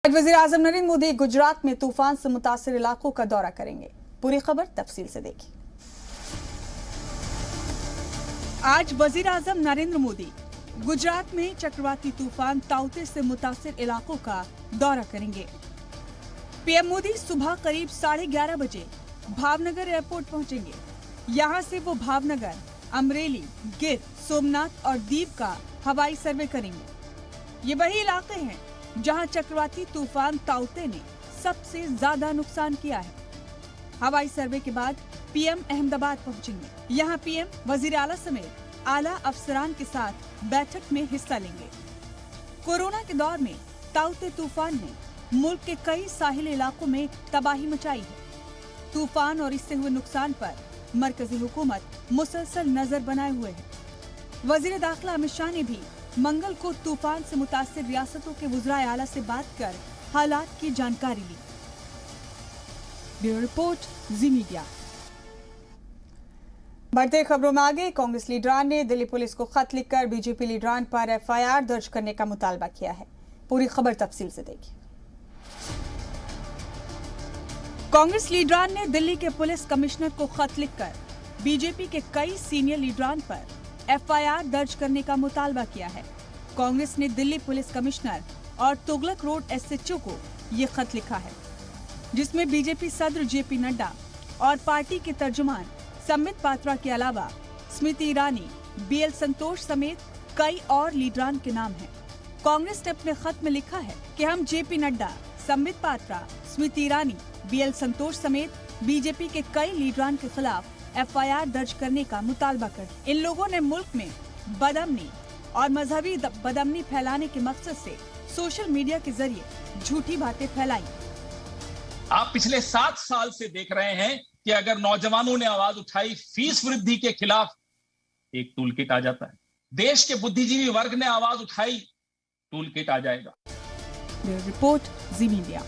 आज वजीर आजम नरेंद्र मोदी गुजरात में तूफान से मुतासिर इलाकों का दौरा करेंगे। पूरी खबर तफसील से देखिए। आज वजीर आजम नरेंद्र मोदी गुजरात में चक्रवाती तूफान ताउते से मुतासिर इलाकों का दौरा करेंगे। पीएम मोदी सुबह करीब 11:30 बजे भावनगर एयरपोर्ट पहुंचेंगे। यहां से वो भावनगर, अमरेली, गिर, सोमनाथ और दीव का हवाई सर्वे करेंगे। ये वही इलाके हैं जहां चक्रवाती तूफान ताउते ने सबसे ज्यादा नुकसान किया है। हवाई सर्वे के बाद पीएम अहमदाबाद पहुंचेंगे। यहां पीएम वजीर आला समेत आला अफसरान के साथ बैठक में हिस्सा लेंगे। कोरोना के दौर में ताउते तूफान ने मुल्क के कई साहिली इलाकों में तबाही मचाई है। तूफान और इससे हुए नुकसान पर मरकजी हुकूमत मुसलसल नजर बनाए हुए है। वजीर दाखिला अमित शाह ने भी मंगल को तूफान से मुतासिर रियासतों के वज़राए आला से बात कर हालात की जानकारी ली। ब्यूरो रिपोर्ट, जी मीडिया। बढ़ते खबरों में आगे, कांग्रेस लीडरान ने दिल्ली पुलिस को खत लिखकर बीजेपी लीडरान पर एफआईआर दर्ज करने का मुतालबा किया है। पूरी खबर तफसील से देखिए। कांग्रेस लीडरान ने दिल्ली के पुलिस कमिश्नर को खत लिखकर बीजेपी के कई सीनियर लीडरान पर एफआईआर दर्ज करने का मुतालबा किया है। कांग्रेस ने दिल्ली पुलिस कमिश्नर और तुगलक रोड एसएचओ को ये खत लिखा है, जिसमें बीजेपी सदर जेपी नड्डा और पार्टी के तर्जुमान संबित पात्रा के अलावा स्मृति ईरानी, बीएल संतोष समेत कई और लीडरान के नाम हैं। कांग्रेस ने अपने खत में लिखा है कि हम जेपी नड्डा, संबित पात्रा, स्मृति ईरानी, बीएल संतोष समेत बीजेपी के कई लीडरान के खिलाफ एफआईआर दर्ज करने का मुतालबा कर। इन लोगों ने मुल्क में बदअमनी और मजहबी बदअमनी फैलाने के मकसद से सोशल मीडिया के जरिए झूठी बातें फैलाई। आप पिछले 7 साल से देख रहे हैं कि अगर नौजवानों ने आवाज उठाई फीस वृद्धि के खिलाफ, एक टूल किट आ जाता है। देश के बुद्धिजीवी वर्ग ने आवाज उठाई, टूल किट आ जाएगा। रिपोर्ट, जी मीडिया।